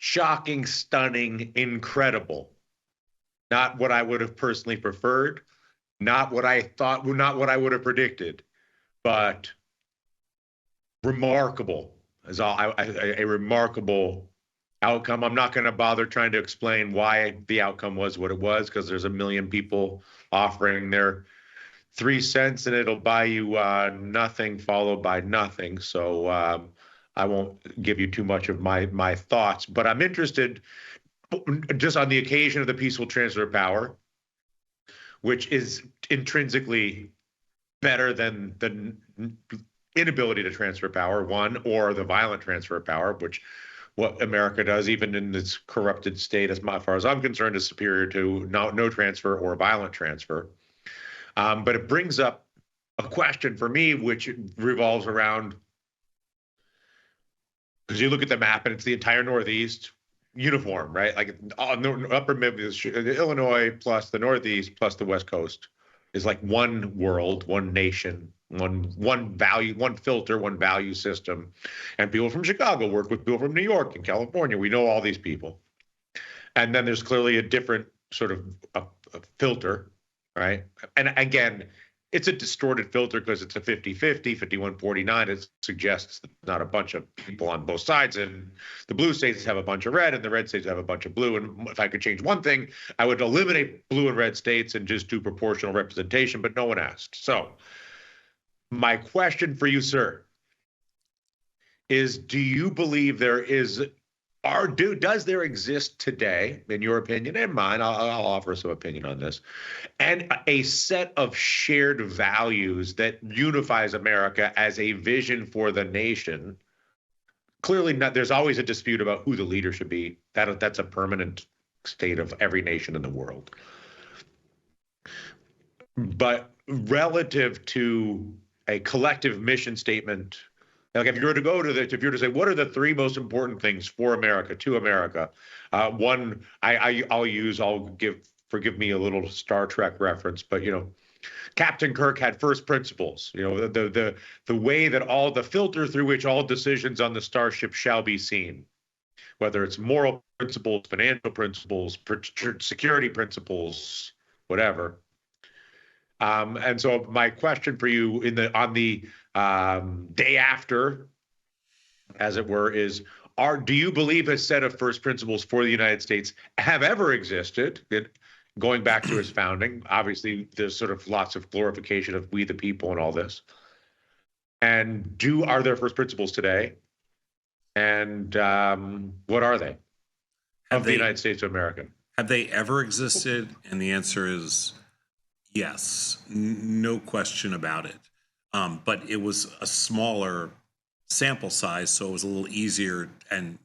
shocking, stunning, incredible. Not what I would have personally preferred, not what I thought, not what I would have predicted, but remarkable is all. A remarkable outcome. I'm not going to bother trying to explain why the outcome was what it was, because there's a million people offering their 3 cents, and it'll buy you nothing followed by nothing. So I won't give you too much of my thoughts, but I'm interested just on the occasion of the peaceful transfer of power, which is intrinsically better than the inability to transfer power, one, or the violent transfer of power, which what America does, even in its corrupted state, as far as I'm concerned, is superior to no transfer or violent transfer. But it brings up a question for me, which revolves around, because you look at the map and it's the entire Northeast uniform, right? Like upper Midwest, Illinois plus the Northeast plus the West Coast is like one world, one nation, one value, one filter, one value system. And people from Chicago work with people from New York and California. We know all these people. And then there's clearly a different sort of a filter, right? And again, it's a distorted filter because it's a 50-50, 51-49. It suggests not a bunch of people on both sides. And the blue states have a bunch of red and the red states have a bunch of blue. And if I could change one thing, I would eliminate blue and red states and just do proportional representation, but no one asked. So my question for you, sir, is do you believe there is, does there exist today, in your opinion and mine, I'll offer some opinion on this, and a set of shared values that unifies America as a vision for the nation? Clearly not. There's always a dispute about who the leader should be. That's a permanent state of every nation in the world. But relative to a collective mission statement, like if you were to go to if you were to say, what are the three most important things for America, to America? One, forgive me a little Star Trek reference, but Captain Kirk had first principles. The way that all the filter through which all decisions on the starship shall be seen, whether it's moral principles, financial principles, security principles, whatever. And so my question for you on the day after, as it were, is do you believe a set of first principles for the United States have ever existed? Going back to its founding, obviously there's sort of lots of glorification of we the people and all this. And are there first principles today? And what are they of the United States of America? Have they ever existed? And the answer is yes, no question about it. But it was a smaller sample size, so it was a little easier and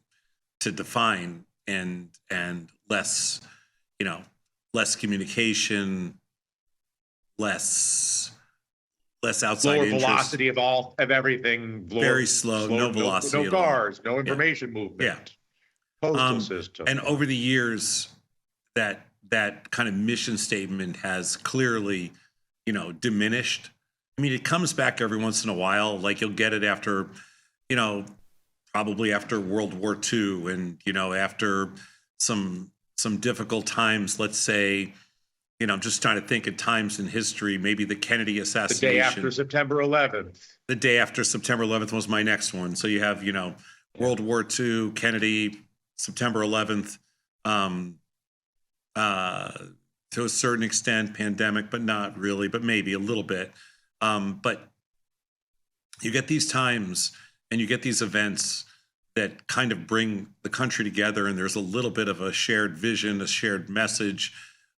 to define and less, less communication, less outside lower interest. Velocity of everything. Very slow, no velocity. No cars, no information movement. Yeah. Postal system. And over the years, that kind of mission statement has clearly, diminished. I mean, it comes back every once in a while. Like you'll get it after, probably after World War II, and after some difficult times. Let's say, I'm just trying to think of times in history. Maybe the Kennedy assassination. The day after September 11th. The day after September 11th was my next one. So you have, World War II, Kennedy, September 11th. To a certain extent, pandemic, but not really, but maybe a little bit. But you get these times and you get these events that kind of bring the country together, and there's a little bit of a shared vision, a shared message,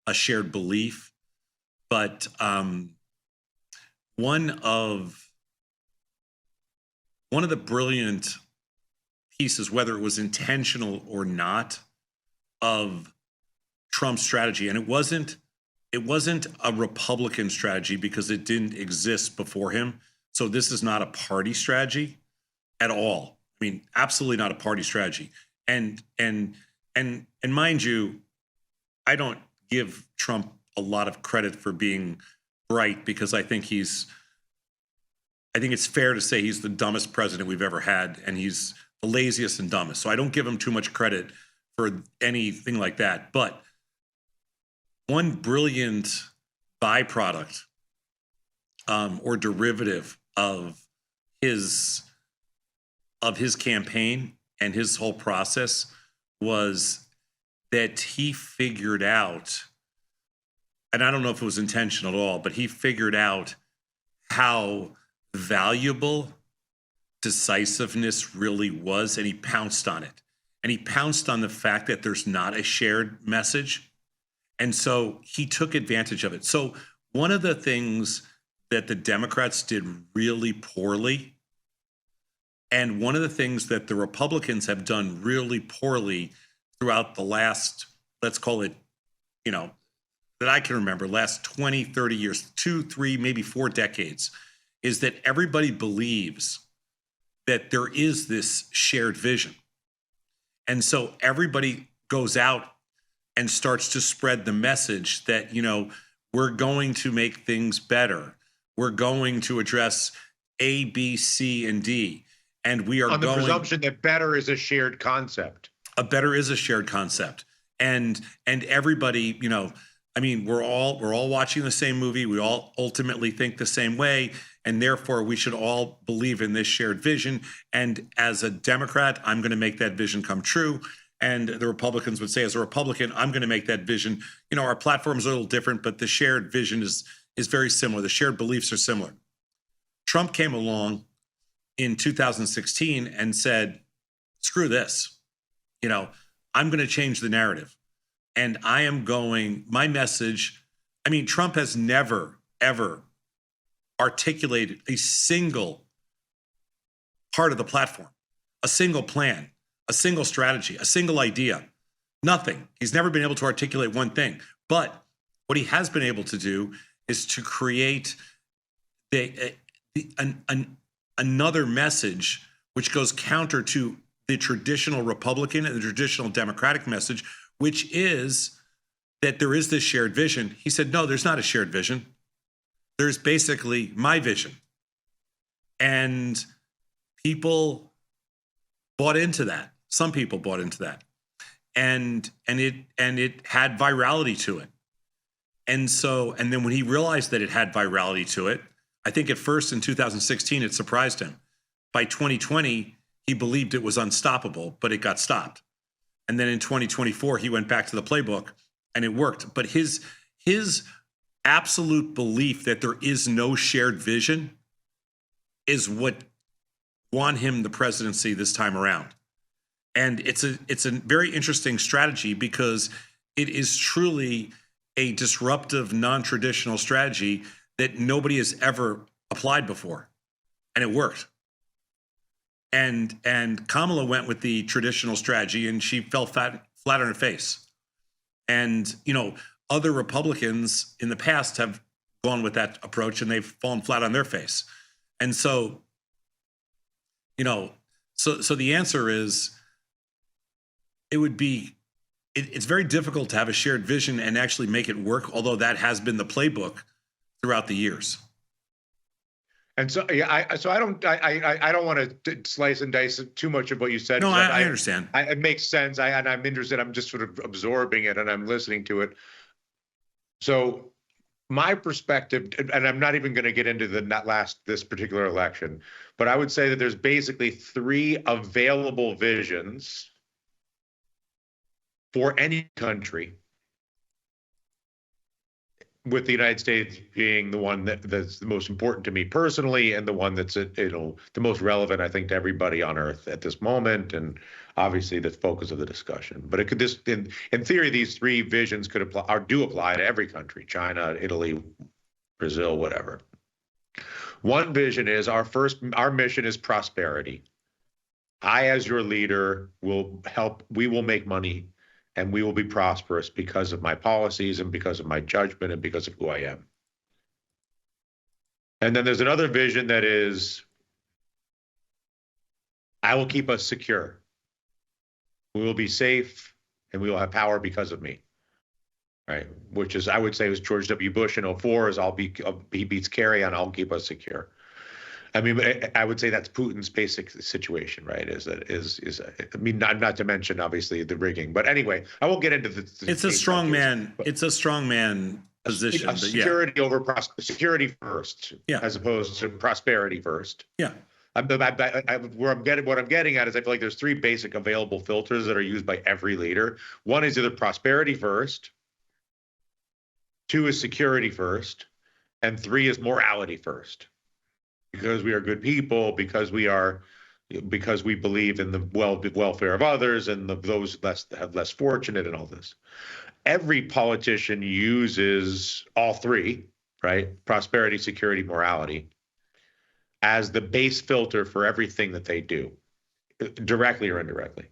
a shared belief. But one of the brilliant pieces, whether it was intentional or not, of Trump's strategy, and it wasn't a Republican strategy because it didn't exist before him. So this is not a party strategy at all. I mean, absolutely not a party strategy. And mind you, I don't give Trump a lot of credit for being bright, because I think it's fair to say he's the dumbest president we've ever had, and he's the laziest and dumbest. So I don't give him too much credit for anything like that. But one brilliant byproduct or derivative his of his campaign and his whole process was that he figured out, and I don't know if it was intentional at all, but he figured out how valuable decisiveness really was, and he pounced on it. And he pounced on the fact that there's not a shared message. And so he took advantage of it. So one of the things that the Democrats did really poorly, and one of the things that the Republicans have done really poorly throughout the last, let's call it, that I can remember, last 20, 30 years, 2, 3, maybe 4 decades, is that everybody believes that there is this shared vision. And so everybody goes out and starts to spread the message that, we're going to make things better. We're going to address A, B, C, and D. And we are on the going, presumption that better is a shared concept. A better is a shared concept. And everybody, we're all watching the same movie. We all ultimately think the same way. And therefore, we should all believe in this shared vision. And as a Democrat, I'm going to make that vision come true. And the Republicans would say, as a Republican, I'm going to make that vision. Our platforms are a little different, but the shared vision is very similar. The shared beliefs are similar. Trump came along in 2016 and said, screw this. I'm going to change the narrative. And my message, Trump has never, ever articulated a single part of the platform, a single plan, a single strategy, a single idea, nothing. He's never been able to articulate one thing. But what he has been able to do is to create another message which goes counter to the traditional Republican and the traditional Democratic message, which is that there is this shared vision. He said, no, there's not a shared vision. There's basically my vision. And people bought into that. Some people bought into that. And it had virality to it. And then when he realized that it had virality to it, I think at first in 2016, it surprised him. By 2020, he believed it was unstoppable, but it got stopped. And then in 2024, he went back to the playbook and it worked. But his absolute belief that there is no shared vision is what won him the presidency this time around. And it's a very interesting strategy because it is truly a disruptive, non-traditional strategy that nobody has ever applied before. And it worked. And Kamala went with the traditional strategy and she fell flat on her face. And, other Republicans in the past have gone with that approach and they've fallen flat on their face. And so, so the answer is it's very difficult to have a shared vision and actually make it work, although that has been the playbook throughout the years. And so, yeah, I don't want to slice and dice too much of what you said. No, I understand. It makes sense. And I'm interested. I'm just sort of absorbing it and I'm listening to it. So my perspective, and I'm not even going to get into this particular election, but I would say that there's basically 3 available visions for any country, with the United States being the one that's the most important to me personally, and the one that's the most relevant, I think, to everybody on Earth at this moment, and obviously the focus of the discussion. But in theory, these 3 visions could apply or do apply to every country: China, Italy, Brazil, whatever. One vision is our mission is prosperity. I, as your leader, will help. We will make money. And we will be prosperous because of my policies and because of my judgment and because of who I am. And then there's another vision that is, I will keep us secure. We will be safe and we will have power because of me. Right? Which is, I would say, was George W. Bush in 2004 is he beats Kerry and I'll keep us secure. I mean, I would say that's Putin's basic situation, right? I mean, not to mention obviously the rigging, but anyway, I won't get into the It's a case by strong case, man. but It's a strong man position, but yeah, security first, yeah, as opposed to prosperity first. yeah. What I'm getting at is I feel like there's three basic available filters that are used by every leader. One is either prosperity first, two is security first, and three is morality first. Because we are good people, because we believe in the welfare of others and those less fortunate and all this. Every politician uses all three, right? Prosperity, security, morality, as the base filter for everything that they do, directly or indirectly.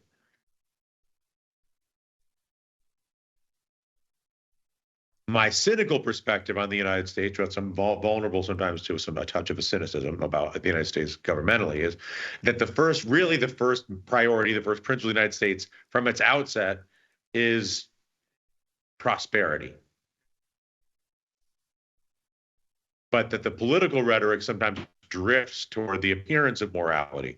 My cynical perspective on the United States, what's vulnerable sometimes to a touch of a cynicism about the United States governmentally, is that the first priority, the first principle of the United States from its outset is prosperity. But that the political rhetoric sometimes drifts toward the appearance of morality.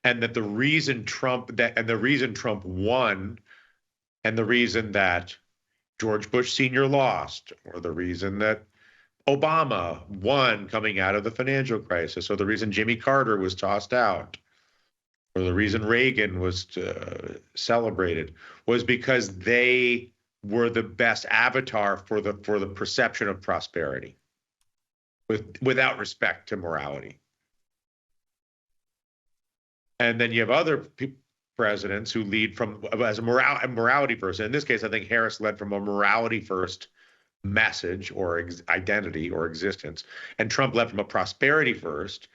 And that the reason Trump won, and the reason that George Bush Sr. lost, or the reason that Obama won coming out of the financial crisis, or the reason Jimmy Carter was tossed out, or the reason Reagan was celebrated, was because they were the best avatar for the perception of prosperity, without respect to morality. And then you have other presidents who lead as a morality person. In this case, I think Harris led from a morality first message or identity or existence, and Trump led from a prosperity first.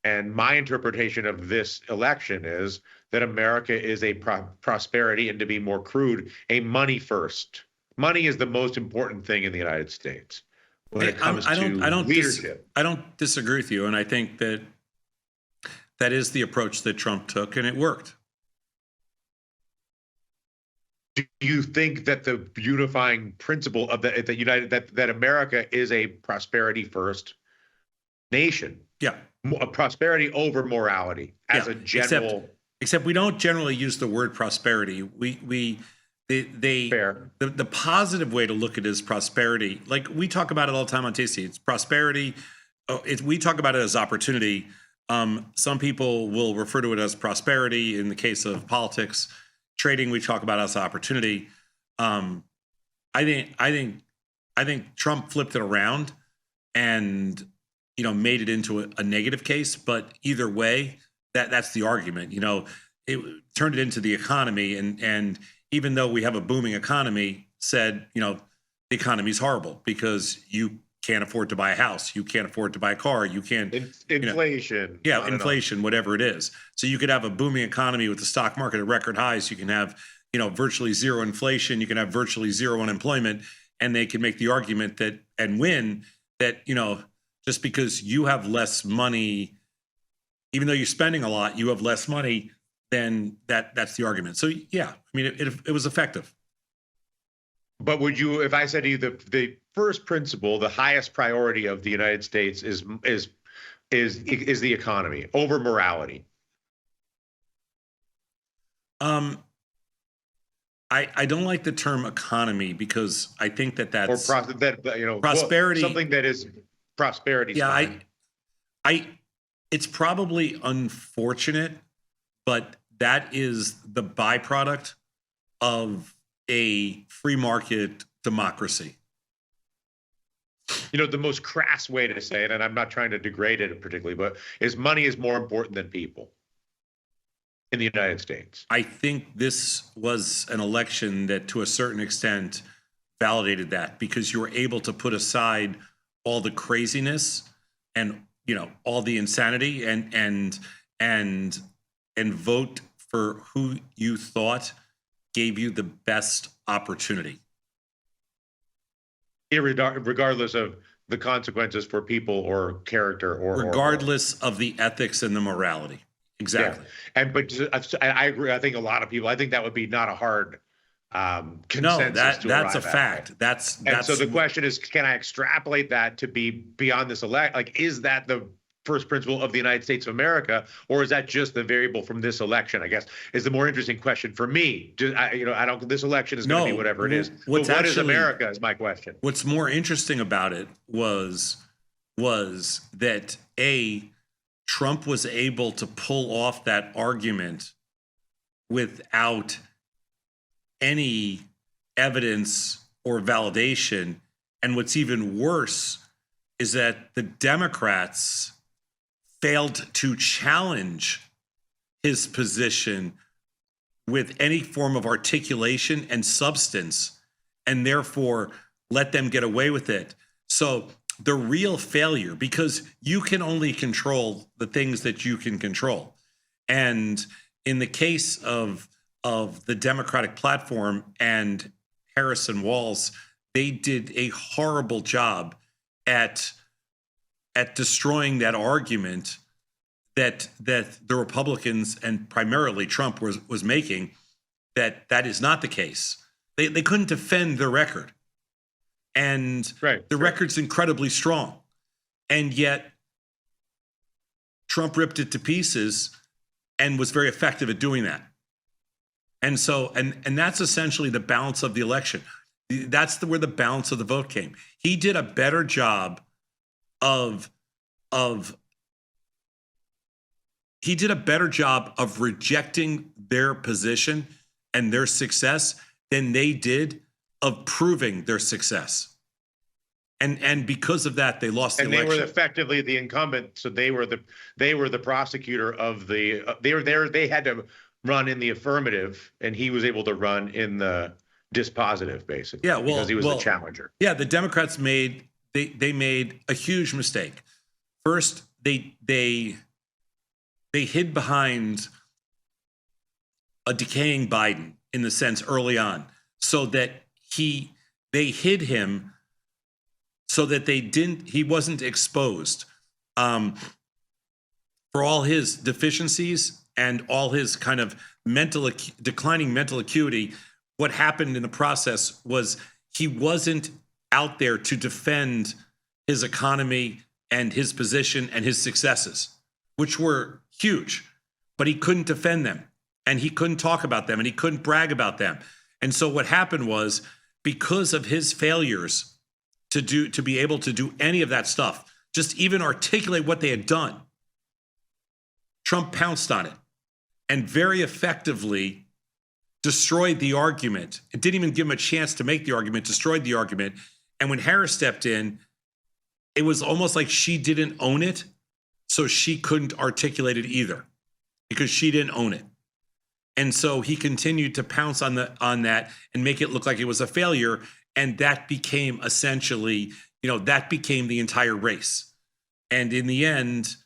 And my interpretation of this election is that America is a prosperity, and to be more crude, a money first. Money is the most important thing in the United States when it comes to leadership. I don't disagree with you, and I think that is the approach that Trump took, and it worked. Do you think that the unifying principle of that America is a prosperity first nation? Yeah. Prosperity over morality as a general. Except we don't generally use the word prosperity. The positive way to look at it is prosperity. Like we talk about it all the time on Tasty. It's prosperity. We talk about it as opportunity. Some people will refer to it as prosperity. In the case of politics, trading, we talk about it as opportunity. I think Trump flipped it around and made it into a negative case. But either way, that's the argument. It turned it into the economy, and even though we have a booming economy, said the economy is horrible because you can't afford to buy a house, you can't afford to buy a car, you can't inflation. Inflation, whatever it is. So you could have a booming economy with the stock market at record highs. You can have virtually zero inflation. You can have virtually zero unemployment, and they can make the argument that and win that just because you have less money, even though you're spending a lot, you have less money. Then that's the argument. So yeah, I mean it was effective. But would you, if I said to you the first principle, the highest priority of the United States is the economy over morality? I don't like the term economy because I think that's prosperity, something that is prosperity. Yeah, it's probably unfortunate, but that is the byproduct of a free market democracy. The most crass way to say it, and I'm not trying to degrade it particularly, but is money is more important than people in the United States. I think this was an election that to a certain extent validated that, because you were able to put aside all the craziness and all the insanity and vote for who you thought gave you the best opportunity. Regardless of the consequences for people or character regardless of the ethics and the morality. Exactly. Yeah. But I agree. I think a lot of people, I think that would be not a hard No, consensus to that's a arrive at, right? fact. That's And so that's the question is, can I extrapolate that to be beyond this elect? Like, is that the first principle of the United States of America, or is that just the variable from this election? I guess is the more interesting question for me. I don't. This election is going to be no. whatever it is, but What's what is actually America? Is my question. what's more interesting about it was that Trump was able to pull off that argument without any evidence or validation. And what's even worse is that the Democrats failed to challenge his position with any form of articulation and substance, and therefore let them get away with it. So the real failure, because you can only control the things that you can control. And in the case of the Democratic platform and Harrison Walls, they did a horrible job at destroying that argument that the Republicans and primarily Trump was making, that is not the case. They couldn't defend their record. And the record's incredibly strong. And yet Trump ripped it to pieces and was very effective at doing that. And so, and that's essentially the balance of the election. That's where the balance of the vote came. He did a better job of rejecting their position and their success than they did of proving their success. And because of that, they lost the election. And they were effectively the incumbent, so they were the prosecutor of the. They were there. They had to run in the affirmative, and he was able to run in the dispositive, basically. Yeah, well, because he was the challenger. Yeah, the Democrats made a huge mistake. First, they hid behind a decaying Biden in the sense early on, so that they hid him so that he wasn't exposed for all his deficiencies and all his kind of declining mental acuity. What happened in the process was he wasn't out there to defend his economy and his position and his successes, which were huge, but he couldn't defend them, and he couldn't talk about them, and he couldn't brag about them. And so what happened was, because of his failures to be able to do any of that stuff, just even articulate what they had done, Trump pounced on it and very effectively destroyed the argument. It didn't even give him a chance to make the argument, destroyed the argument. And when Harris stepped in, it was almost like she didn't own it, so she couldn't articulate it either, because she didn't own it. And so he continued to pounce on that and make it look like it was a failure. And that became essentially, that became the entire race. And in the end,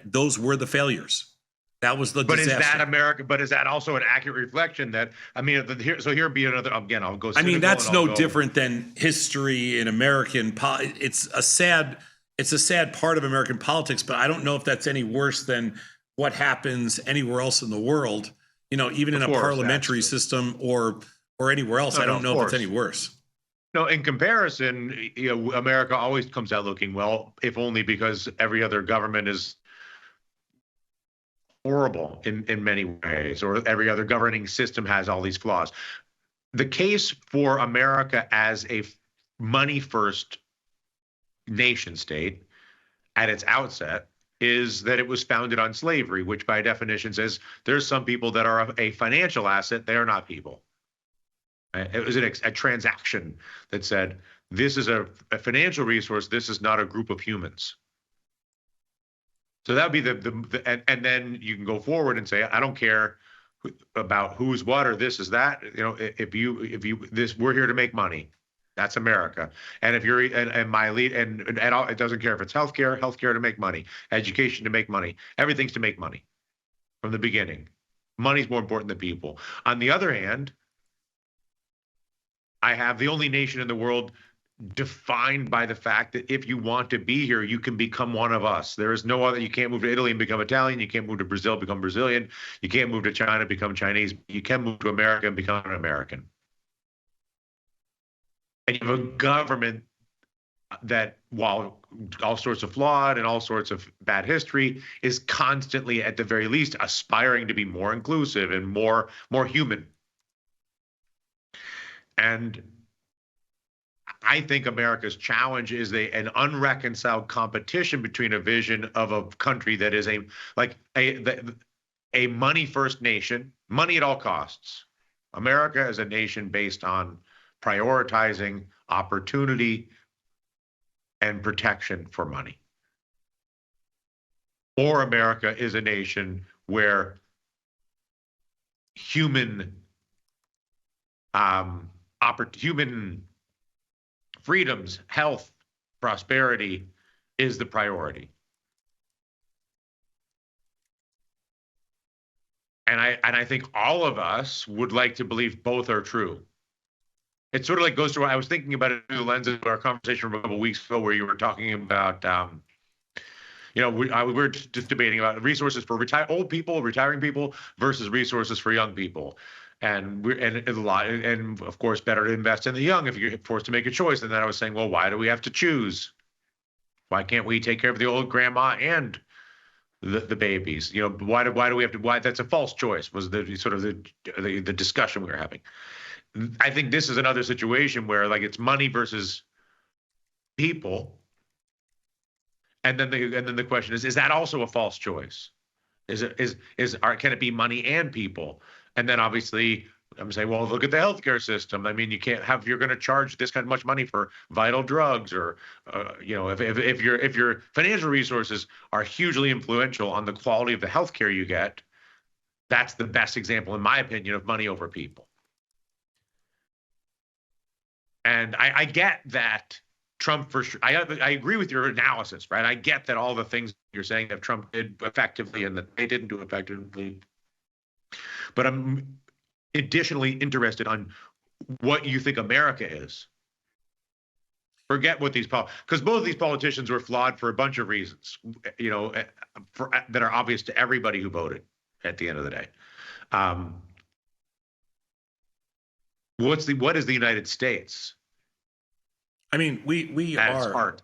those were the failures. That was the disaster. But is that America? But is that also an accurate reflection that, here be another, again, I'll go. That's no different than history in American it's a sad part of American politics, but I don't know if that's any worse than what happens anywhere else in the world, even in a parliamentary system or anywhere else. I don't know if it's any worse. No, in comparison, America always comes out looking well, if only because every other government is horrible in many ways, or every other governing system has all these flaws. The case for America as a money first nation state at its outset is that it was founded on slavery, which by definition says there's some people that are a financial asset, they are not people. It was a transaction that said, this is a financial resource, this is not a group of humans. So that would be and then you can go forward and say, I don't care about who's what or this is that. We're here to make money. That's America. And if you're and my lead and it doesn't care if it's healthcare to make money, education to make money, everything's to make money from the beginning. Money's more important than people. On the other hand, I have the only nation in the world defined by the fact that if you want to be here, you can become one of us. There is no other. You can't move to Italy and become Italian. You can't move to Brazil, become Brazilian. You can't move to China, become Chinese. You can move to America and become an American. And you have a government that, while all sorts of flawed and all sorts of bad history, is constantly, at the very least, aspiring to be more inclusive and more human. And I think America's challenge is an unreconciled competition between a vision of a country that is a money first nation, money at all costs. America is a nation based on prioritizing opportunity and protection for money. Or America is a nation where human human freedoms, health, prosperity is the priority. And I think all of us would like to believe both are true. It sort of like goes to, I was thinking about it through the lens of our conversation from a couple of weeks ago, where you were talking about, we were just debating about resources for old people, retiring people, versus resources for young people. And of course, better to invest in the young if you're forced to make a choice. And then I was saying, well, why do we have to choose? Why can't we take care of the old grandma and the babies? Why do we have to? Why that's a false choice? Was the sort of the discussion we were having. I think this is another situation where, like, it's money versus people, and then the question is that also a false choice? Can it be money and people? And then obviously I'm saying, well, look at the healthcare system. I mean, you can't have, you're going to charge this kind of much money for vital drugs, or if your financial resources are hugely influential on the quality of the healthcare you get, that's the best example, in my opinion, of money over people. And I get that Trump, for sure, I agree with your analysis, right? I get that all the things you're saying that Trump did effectively and that they didn't do effectively. But I'm additionally interested on what you think America is. Forget what because both of these politicians were flawed for a bunch of reasons, that are obvious to everybody who voted at the end of the day. What is the United States? I mean, we are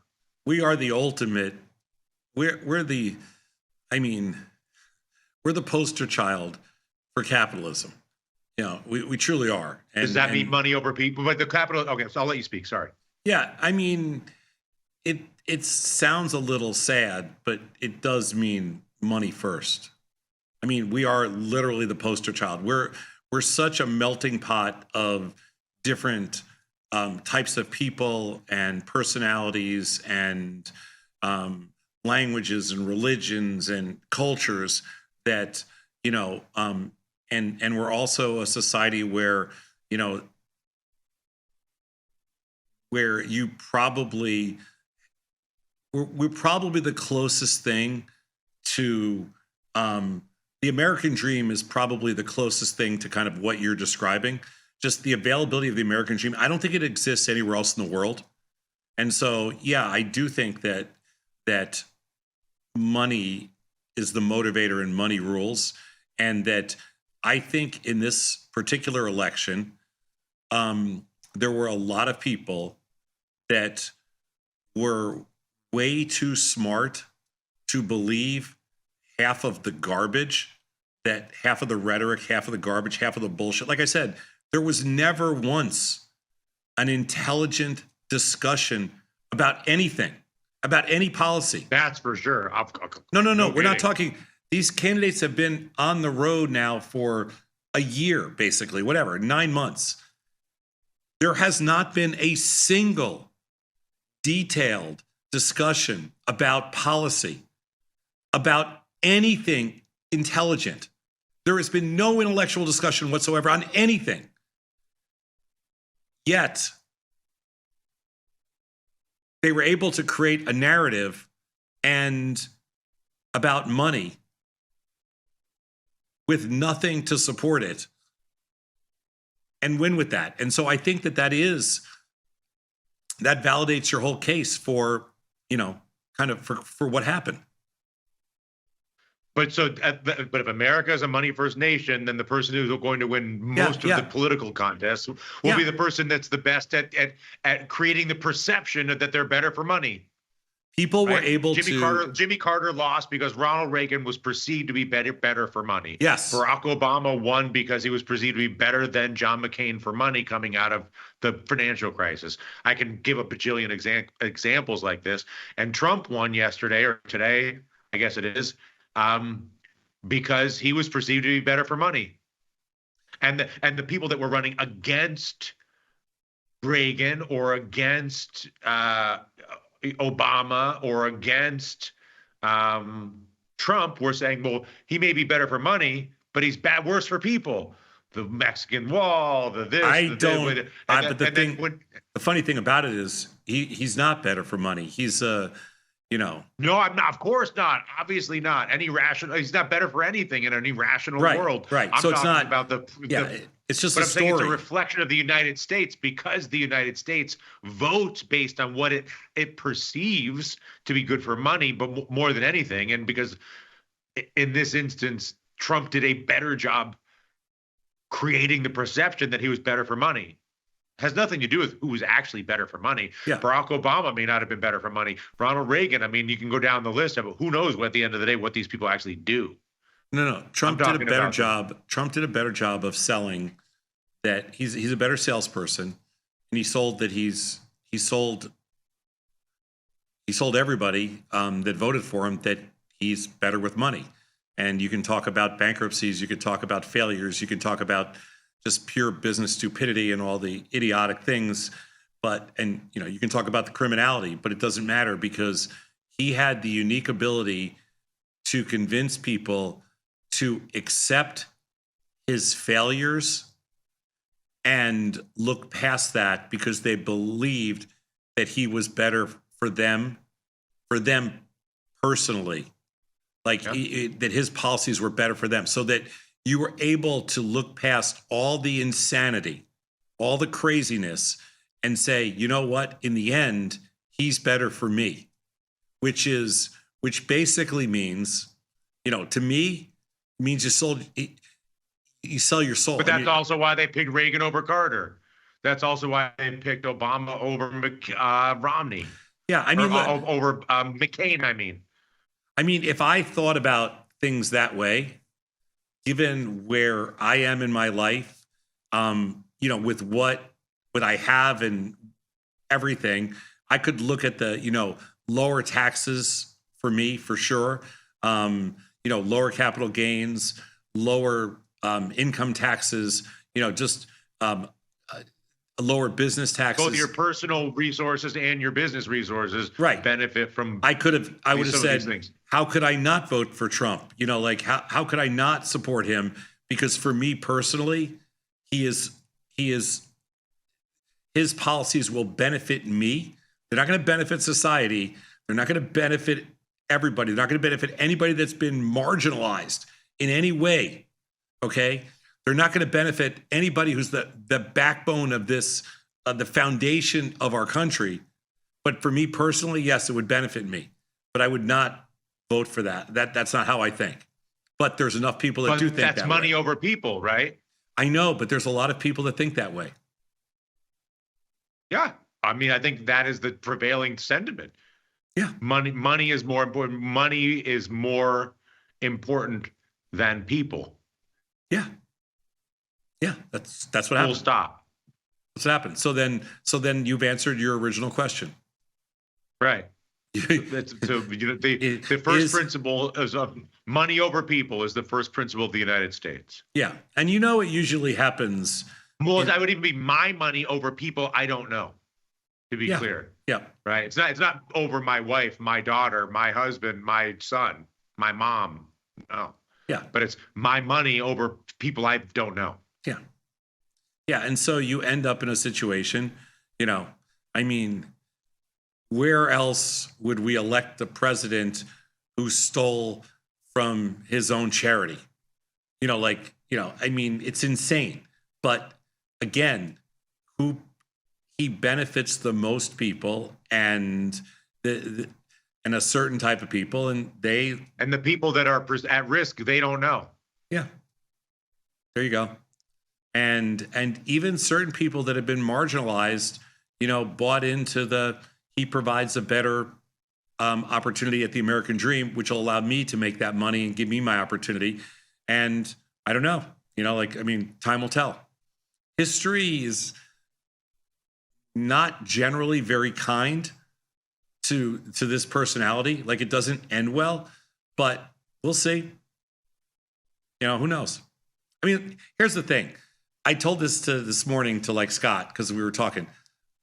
the ultimate. We're the poster child for capitalism. We truly are. Does that mean money over people? But the capital. Okay, so I'll let you speak. Sorry. Yeah, I mean, it sounds a little sad, but it does mean money first. I mean, we are literally the poster child. We're such a melting pot of different types of people and personalities and languages and religions and cultures that, and we're also a society where, where we're probably the closest thing to the American dream is probably the closest thing to kind of what you're describing. Just the availability of the American dream. I don't think it exists anywhere else in the world. And so, yeah, I do think that money is the motivator and money rules. And that I think in this particular election, there were a lot of people that were way too smart to believe half of the garbage, that half of the rhetoric, half of the garbage, half of the bullshit. Like I said, there was never once an intelligent discussion about anything, about any policy. That's for sure. No. We're not talking. These candidates have been on the road now for a year, basically, 9 months. There has not been a single detailed discussion about policy, about anything intelligent. There has been no intellectual discussion whatsoever on anything. Yet, they were able to create a narrative and about money with nothing to support it and win with that. And so I think that is that validates your whole case for, kind of for what happened. But but if America is a money first nation, then the person who's going to win most of the political contests will be the person that's the best at creating the perception that they're better for money. People were able Jimmy Carter lost because Ronald Reagan was perceived to be better for money. Yes. Barack Obama won because he was perceived to be better than John McCain for money coming out of the financial crisis. I can give a bajillion examples like this. And Trump won yesterday or today, I guess it is, because he was perceived to be better for money. And the people that were running against Reagan or against Obama or against Trump were saying, well, he may be better for money, but he's worse for people. The Mexican Wall, the this. The funny thing about it is he's not better for money. He's No, I'm not. Of course not. Obviously not. He's not better for anything in an irrational world. Right. I'm so it's not about it's just but a I'm story. saying it's a reflection of the United States because the United States votes based on what it perceives to be good for money, but more than anything, and because in this instance, Trump did a better job creating the perception that he was better for money. Has nothing to do with who was actually better for money. Yeah. Barack Obama may not have been better for money. Ronald Reagan, I mean, you can go down the list of who knows what at the end of the day what these people actually do. No. Trump did a better job. Trump did a better job of selling that he's a better salesperson, and he sold that he sold everybody that voted for him that he's better with money. And you can talk about bankruptcies, you could talk about failures, you can talk about just pure business stupidity and all the idiotic things, you can talk about the criminality, but it doesn't matter because he had the unique ability to convince people to accept his failures and look past that because they believed that he was better for them personally, that his policies were better for them, so that you were able to look past all the insanity, all the craziness, and say, you know what, in the end, he's better for me, which basically means, to me, means you sell your soul. But that's also why they picked Reagan over Carter. That's also why they picked Obama over Romney. Yeah, over McCain. I mean, if I thought about things that way, given where I am in my life, with what I have and everything, I could look at the lower taxes for me for sure. Lower capital gains, lower income taxes, lower business taxes. Both your personal resources and your business resources benefit from. I would have said, how could I not vote for Trump? How could I not support him? Because for me personally, his policies will benefit me. They're not going to benefit society. They're not going to benefit everybody. They're not going to benefit anybody that's been marginalized in any way. Okay. They're not going to benefit anybody who's the backbone of this, the foundation of our country. But for me personally, yes, it would benefit me. But I would not vote for that. That's not how I think. But there's enough people that do think that way. That's money over people, right? I know, but there's a lot of people that think that way. Yeah. I think that is the prevailing sentiment. Yeah. Money is more important. Money is more important than people. Yeah. Yeah, that's what happened. Full stop. What's happened? So then you've answered your original question. Right. The first principle is money over people is the first principle of the United States. Yeah, and it usually happens. Well, that would even be my money over people I don't know. To be clear. Yeah. Right. It's not over my wife, my daughter, my husband, my son, my mom. No. Yeah. But it's my money over people I don't know. Yeah. Yeah. And so you end up in a situation, where else would we elect the president who stole from his own charity? It's insane. But again, he benefits the most people and and a certain type of people, and the people that are at risk, they don't know. Yeah, there you go. And even certain people that have been marginalized, bought into he provides a better opportunity at the American dream, which will allow me to make that money and give me my opportunity. And I don't know, time will tell. History is not generally very kind to this personality. Like, it doesn't end well, but we'll see. Who knows? Here's the thing. I told this morning to Scott, because we were talking.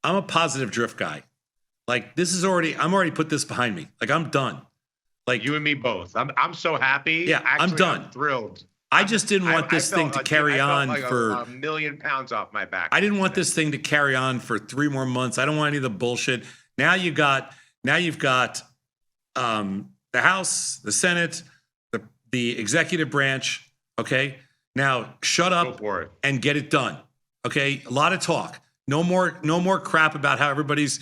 I'm a positive drift guy. Like, I'm already put this behind me. Like, I'm done. Like, you and me both. I'm so happy. Yeah, actually, I'm done. I'm thrilled. I just didn't want this thing to carry on for a million pounds off my back. I didn't want this thing to carry on for 3 more months. I don't want any of the bullshit. Now you've got the House, the Senate, the executive branch. Okay, now shut up and get it done. Okay, a lot of talk. No more crap about how everybody's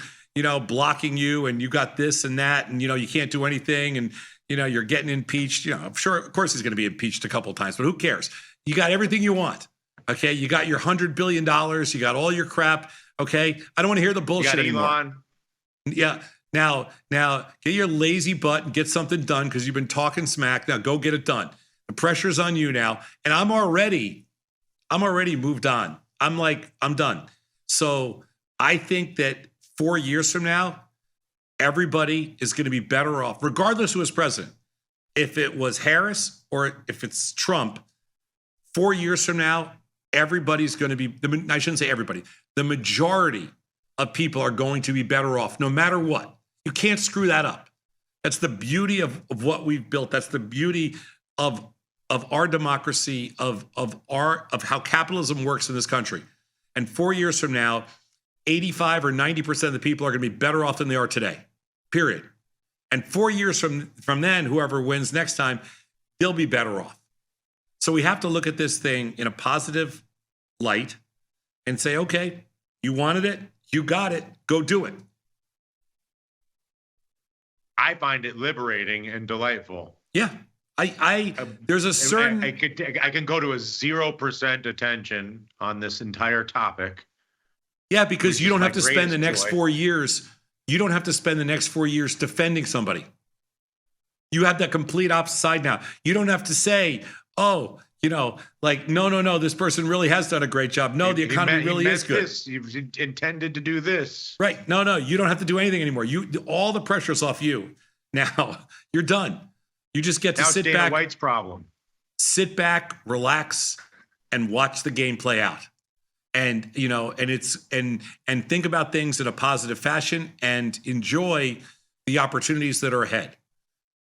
blocking you, and you got this and that, and you can't do anything, and you're getting impeached. I'm sure, of course, he's going to be impeached a couple of times, but who cares? You got everything you want. Okay, you got your $100 billion. You got all your crap. Okay, I don't want to hear the bullshit anymore. Elon. Yeah. Now, get your lazy butt and get something done, because you've been talking smack. Now go get it done. The pressure's on you now, and I'm already moved on. I'm done. So I think that 4 years from now, everybody is going to be better off, regardless who is president. If it was Harris or if it's Trump, 4 years from now, everybody's going to be, I shouldn't say everybody, the majority of people are going to be better off, no matter what. You can't screw that up. That's the beauty of what we've built. That's the beauty of our democracy, of how capitalism works in this country. And 4 years from now, 85 or 90% of the people are going to be better off than they are today, period. And 4 years from then, whoever wins next time, they'll be better off. So we have to look at this thing in a positive light and say, okay, you wanted it, you got it, go do it. I find it liberating and delightful. Yeah. There's a certain, I can go to a 0% attention on this entire topic. Yeah, because you don't have to spend the next 4 years. You don't have to spend the next 4 years defending somebody. You have that complete opposite side now. You don't have to say, no, this person really has done a great job. No, the economy really is good. You've intended to do this. Right. No, you don't have to do anything anymore. All the pressure's off you. Now you're done. You just get to sit back. Dana White's problem. Sit back, relax, and watch the game play out. And and think about things in a positive fashion and enjoy the opportunities that are ahead.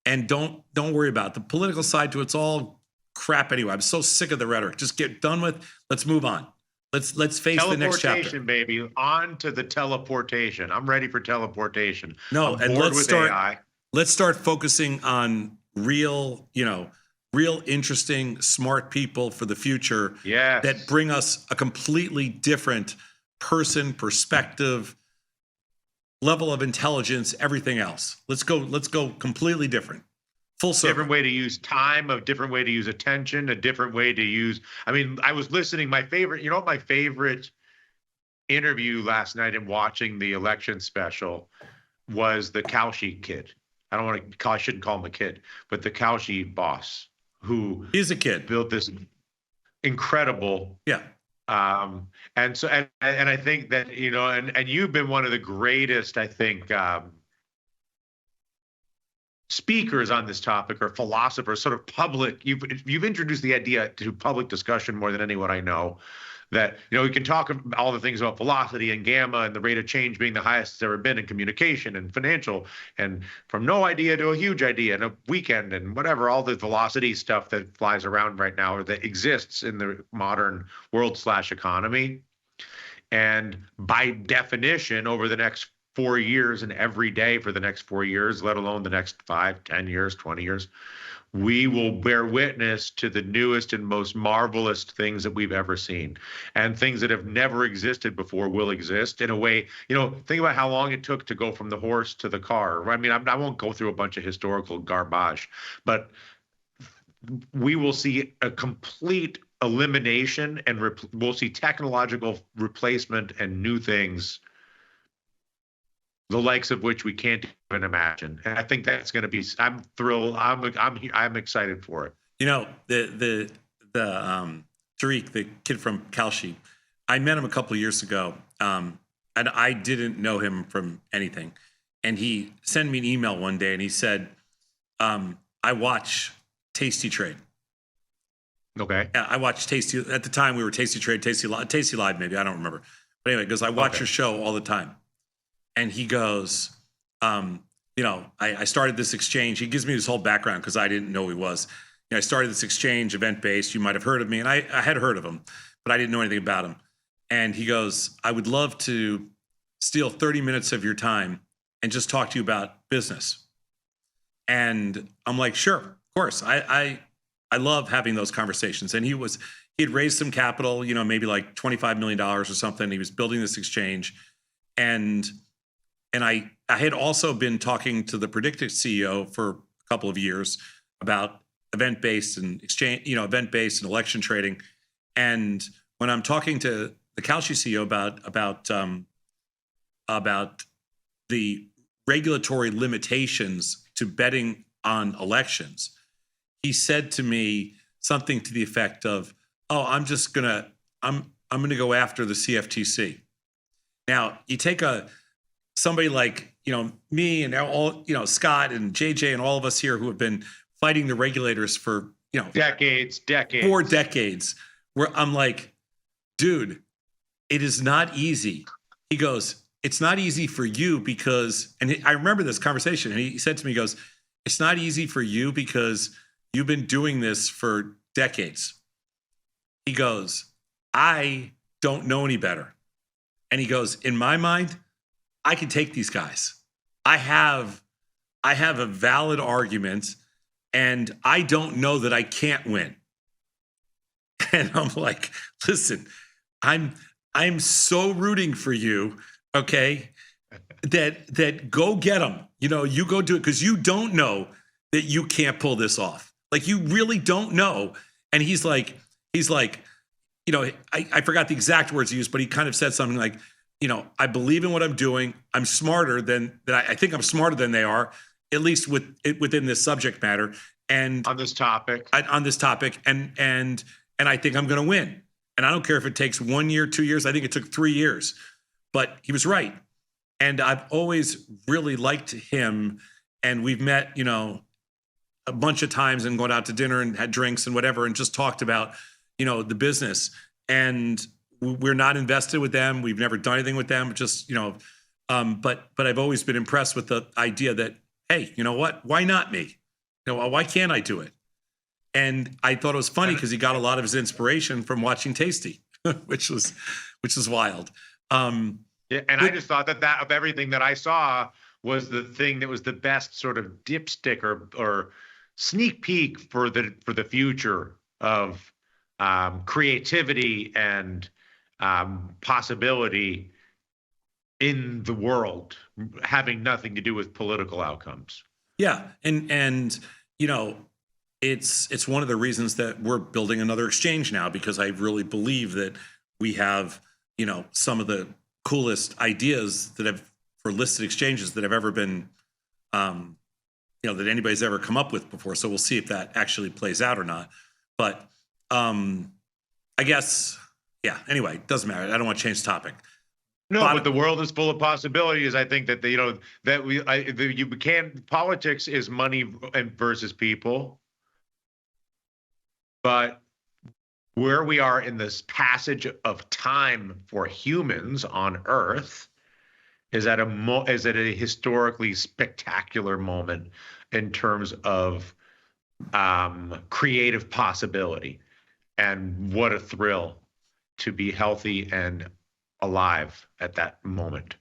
And don't worry about it. The political side to it's all crap anyway. I'm so sick of the rhetoric. Just get done with. Let's move on. Let's face the next chapter. Teleportation, baby. On to the teleportation. I'm ready for teleportation. No, and let's start focusing on real interesting, smart people for the future. Yes. That bring us a completely different perspective, level of intelligence, everything else. Let's go completely different. Full circle. Different way to use time, a different way to use attention, a different way to use. I was listening. My favorite interview last night and watching the election special was the Cowsheet kid. I shouldn't call him a kid, but the Cowsheet boss who is a kid built this incredible. Yeah. And I think that, and you've been one of the greatest, I think, speakers on this topic, or philosophers, sort of public. You've introduced the idea to public discussion more than anyone I know. That, we can talk all the things about velocity and gamma and the rate of change being the highest it's ever been in communication and financial, and from no idea to a huge idea in a weekend, and whatever, all the velocity stuff that flies around right now, or that exists in the modern world / economy. And by definition, over the next 4 years and every day for the next 4 years, let alone the next 5, 10 years, 20 years, we will bear witness to the newest and most marvelous things that we've ever seen. And things that have never existed before will exist in a way. Think about how long it took to go from the horse to the car. I mean, I won't go through a bunch of historical garbage, but we will see a complete elimination, and we'll see technological replacement and new things, the likes of which we can't even imagine. And I think that's going to be. I'm thrilled. I'm excited for it. Tariq, the kid from Kalshi, I met him a couple of years ago, and I didn't know him from anything. And he sent me an email one day, and he said, "I watch Tasty Trade." Okay. Yeah, I watched Tasty. At the time, we were Tasty Trade, Tasty Live, maybe, I don't remember. But anyway, because I watch your show all the time. And he goes, I started this exchange. He gives me his whole background because I didn't know who he was. I started this exchange, event-based. You might have heard of me. And I had heard of him, but I didn't know anything about him. And he goes, I would love to steal 30 minutes of your time and just talk to you about business. And I'm like, sure, of course. I love having those conversations. And he'd raised some capital, maybe like $25 million or something. He was building this exchange. And I had also been talking to the Predictive CEO for a couple of years about event-based and exchange, event-based and election trading. And when I'm talking to the Kalshi CEO about the regulatory limitations to betting on elections, he said to me something to the effect of, "Oh, I'm gonna go after the CFTC." Now, you take somebody like me and all Scott and JJ and all of us here who have been fighting the regulators for decades, 4 decades, where I'm like, dude, it is not easy. He goes, it's not easy for you because, and I remember this conversation, and he said to me, he goes, it's not easy for you because you've been doing this for decades. He goes, I don't know any better. And he goes, in my mind, I can take these guys. I have a valid argument, and I don't know that I can't win. And I'm like, listen, I'm so rooting for you, okay? That go get them. You go do it because you don't know that you can't pull this off. Like, you really don't know. And he's like, I forgot the exact words he used, but he kind of said something like, I believe in what I'm doing. I'm smarter than I think I'm smarter than they are, at least within this subject matter. And on this topic, and I think I'm going to win. And I don't care if it takes 1 year, 2 years. I think it took 3 years, but he was right. And I've always really liked him. And we've met, a bunch of times and gone out to dinner and had drinks and whatever, and just talked about, the business. And we're not invested with them. We've never done anything with them. Just, but I've always been impressed with the idea that, hey, you know what? Why not me? Why can't I do it? And I thought it was funny because he got a lot of his inspiration from watching Tasty, which was wild. Yeah, and I just thought that of everything that I saw was the thing that was the best sort of dipstick or sneak peek for the future of creativity and possibility in the world, having nothing to do with political outcomes. Yeah, and it's one of the reasons that we're building another exchange now, because I really believe that we have some of the coolest ideas for listed exchanges that have ever been that anybody's ever come up with before. So we'll see if that actually plays out or not. But I guess, yeah, anyway, it doesn't matter. I don't want to change the topic. No, but the world is full of possibilities. I think that you can't. Politics is money versus people, but where we are in this passage of time for humans on Earth is at a historically spectacular moment in terms of creative possibility, and what a thrill to be healthy and alive at that moment.